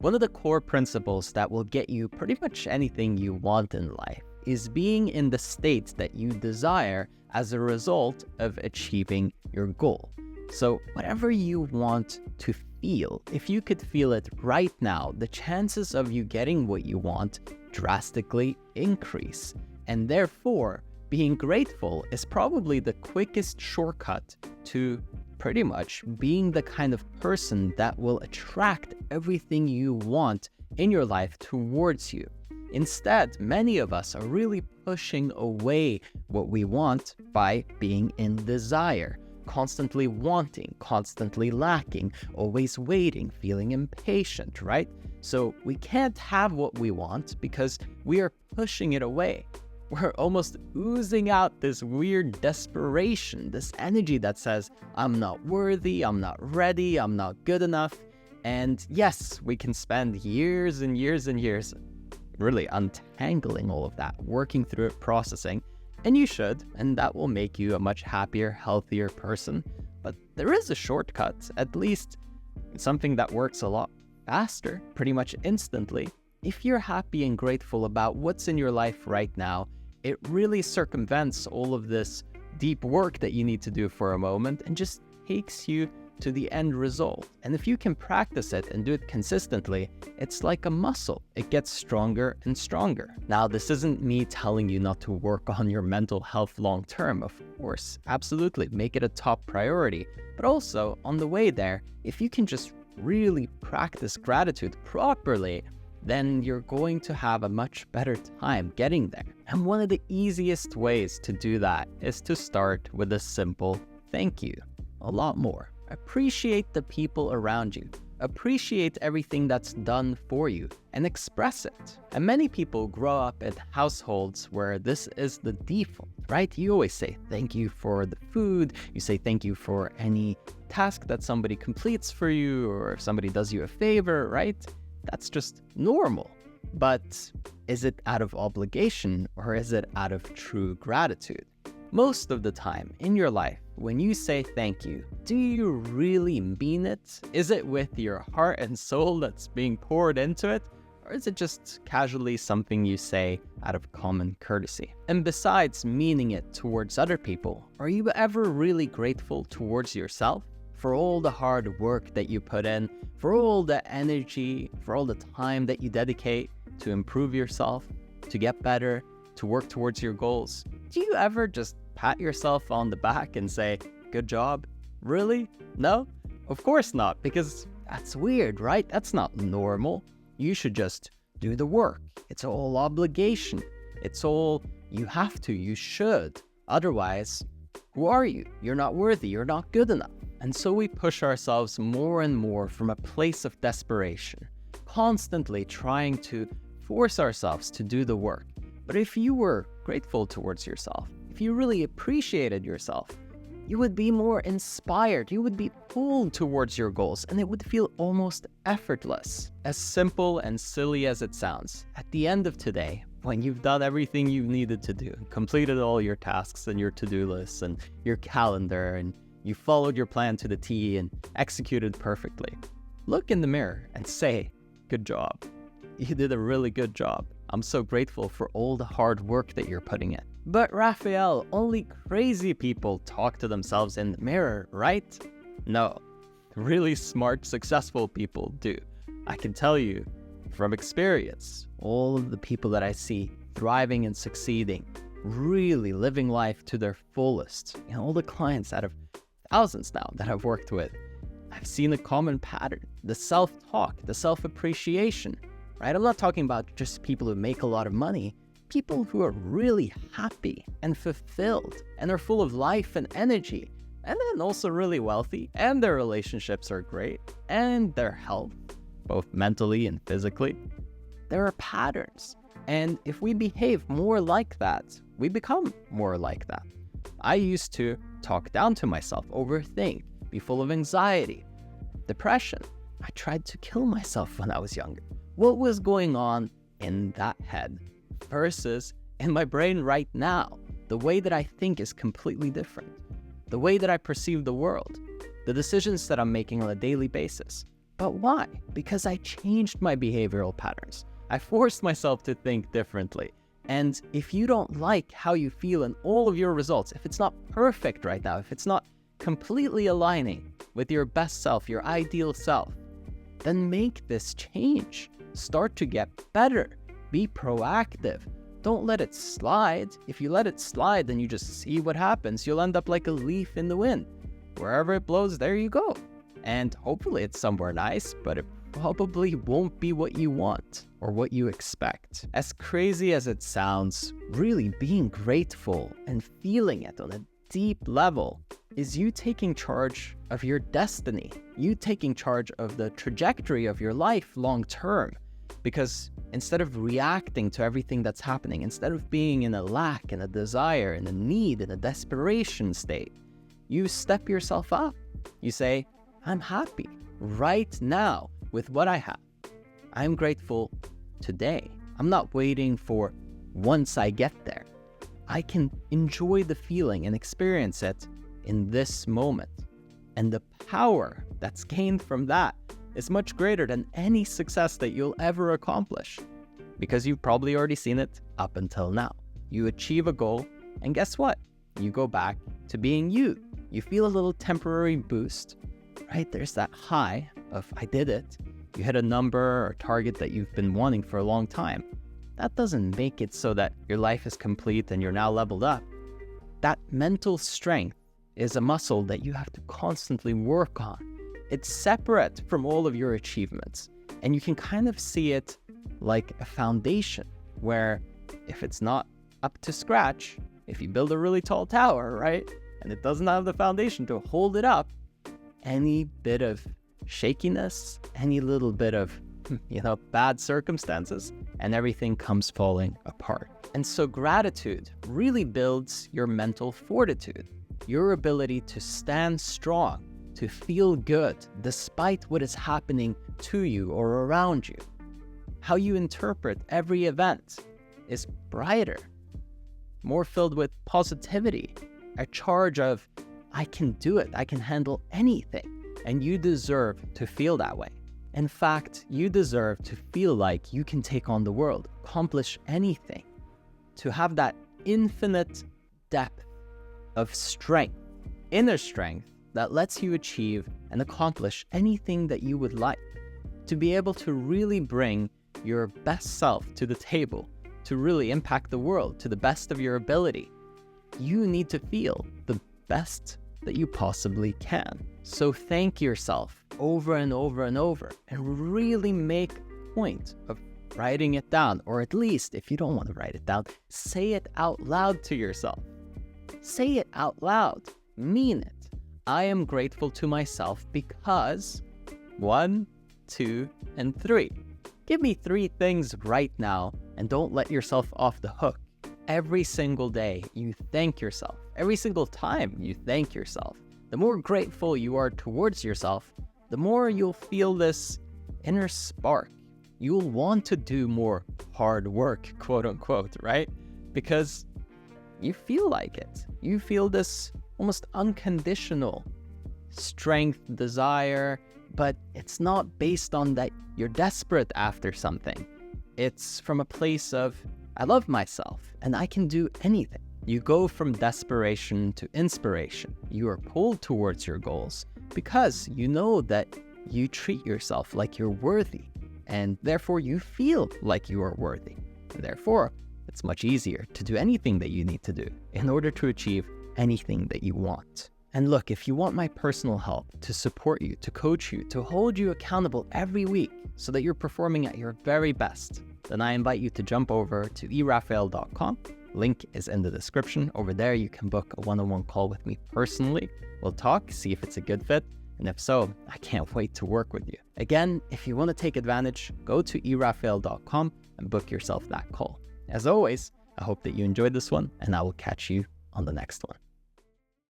One of the core principles that will get you pretty much anything you want in life is being in the state that you desire as a result of achieving your goal. So whatever you want to feel, if you could feel it right now, the chances of you getting what you want drastically increase. And therefore, being grateful is probably the quickest shortcut to pretty much being the kind of person that will attract everything you want in your life towards you. Instead, many of us are really pushing away what we want by being in desire, constantly wanting, constantly lacking, always waiting, feeling impatient, right? So we can't have what we want because we are pushing it away. We're almost oozing out this weird desperation, this energy that says, I'm not worthy, I'm not ready, I'm not good enough. And yes, we can spend years and years and years really untangling all of that, working through it, processing. And you should, and that will make you a much happier, healthier person. But there is a shortcut, at least something that works a lot faster, pretty much instantly. If you're happy and grateful about what's in your life right now, it really circumvents all of this deep work that you need to do for a moment and just takes you to the end result. And if you can practice it and do it consistently, it's like a muscle. It gets stronger and stronger. Now, this isn't me telling you not to work on your mental health long term. Of course, absolutely, make it a top priority. But also, on the way there, if you can just really practice gratitude properly, then you're going to have a much better time getting there. And one of the easiest ways to do that is to start with a simple thank you. A lot more. Appreciate the people around you. Appreciate everything that's done for you and express it. And many people grow up in households where this is the default, right? You always say thank you for the food. You say thank you for any task that somebody completes for you, or if somebody does you a favor, right? That's just normal. But is it out of obligation or is it out of true gratitude? Most of the time in your life, when you say thank you, do you really mean it? Is it with your heart and soul that's being poured into it? Or is it just casually something you say out of common courtesy? And besides meaning it towards other people, are you ever really grateful towards yourself? For all the hard work that you put in, for all the energy, for all the time that you dedicate to improve yourself, to get better, to work towards your goals. Do you ever just pat yourself on the back and say, good job? Really? No? Of course not, because that's weird, right? That's not normal. You should just do the work. It's all obligation. It's all you have to, you should. Otherwise, who are you? You're not worthy, you're not good enough. And so we push ourselves more and more from a place of desperation, constantly trying to force ourselves to do the work. But if you were grateful towards yourself, if you really appreciated yourself, you would be more inspired, you would be pulled towards your goals, and it would feel almost effortless. As simple and silly as it sounds, at the end of today, when you've done everything you've needed to do, completed all your tasks and your to-do lists and your calendar, and you followed your plan to the T and executed perfectly, look in the mirror and say, good job. You did a really good job. I'm so grateful for all the hard work that you're putting in. But Raphael, only crazy people talk to themselves in the mirror, right? No, really smart, successful people do. I can tell you from experience, all of the people that I see thriving and succeeding, really living life to their fullest, all the clients out of thousands now that I've worked with, I've seen a common pattern, the self-talk, the self-appreciation, right? I'm not talking about just people who make a lot of money, people who are really happy and fulfilled and are full of life and energy, and then also really wealthy, and their relationships are great, and their health, both mentally and physically. There are patterns, and if we behave more like that, we become more like that. I used to talk down to myself, overthink, be full of anxiety, depression. I tried to kill myself when I was younger. What was going on in that head versus in my brain right now? The way that I think is completely different. The way that I perceive the world, the decisions that I'm making on a daily basis, But why? Because I changed my behavioral patterns. I forced myself to think differently. And if you don't like how you feel in all of your results, if it's not perfect right now, if it's not completely aligning with your best self, your ideal self, then make this change. Start to get better. Be proactive. Don't let it slide. If you let it slide, then you just see what happens. You'll end up like a leaf in the wind. Wherever it blows, there you go. And hopefully it's somewhere nice, but it probably won't be what you want or what you expect. As crazy as it sounds, really being grateful and feeling it on a deep level is you taking charge of your destiny, you taking charge of the trajectory of your life long term. Because instead of reacting to everything that's happening, instead of being in a lack, in a desire, in a need, in a desperation state, you step yourself up. You say, I'm happy right now with what I have. I'm grateful today. I'm not waiting for once I get there. I can enjoy the feeling and experience it in this moment. And the power that's gained from that is much greater than any success that you'll ever accomplish, because you've probably already seen it up until now. You achieve a goal, and guess what? You go back to being you. You feel a little temporary boost, right? There's that high of, I did it. You hit a number or target that you've been wanting for a long time. That doesn't make it so that your life is complete and you're now leveled up. That mental strength is a muscle that you have to constantly work on. It's separate from all of your achievements, and you can kind of see it like a foundation where if it's not up to scratch, if you build a really tall tower, right, and it doesn't have the foundation to hold it up, any bit of shakiness, any little bit of, bad circumstances, and everything comes falling apart. And so gratitude really builds your mental fortitude, your ability to stand strong, to feel good despite what is happening to you or around you. How you interpret every event is brighter, more filled with positivity, a charge of, I can do it, I can handle anything, and you deserve to feel that way. In fact, you deserve to feel like you can take on the world, accomplish anything, to have that infinite depth of strength, inner strength, that lets you achieve and accomplish anything that you would like, to be able to really bring your best self to the table, to really impact the world to the best of your ability. You need to feel the best that you possibly can. So thank yourself over and over and over, and really make a point of writing it down, or at least if you don't want to write it down, say it out loud to yourself. Say it out loud. Mean it. I am grateful to myself because 1, 2, and 3. Give me 3 things right now, and don't let yourself off the hook. Every single day, you thank yourself. Every single time you thank yourself. The more grateful you are towards yourself, the more you'll feel this inner spark. You'll want to do more hard work, quote unquote, right? Because you feel like it. You feel this almost unconditional strength, desire, but it's not based on that you're desperate after something. It's from a place of, I love myself and I can do anything. You go from desperation to inspiration. You are pulled towards your goals because you know that you treat yourself like you're worthy, and therefore you feel like you are worthy. And therefore, it's much easier to do anything that you need to do in order to achieve anything that you want. And look, if you want my personal help to support you, to coach you, to hold you accountable every week so that you're performing at your very best, then I invite you to jump over to erafael.com. Link is in the description. Over there, you can book a one-on-one call with me personally. We'll talk, see if it's a good fit. And if so, I can't wait to work with you. Again, if you want to take advantage, go to erafael.com and book yourself that call. As always, I hope that you enjoyed this one, and I will catch you on the next one.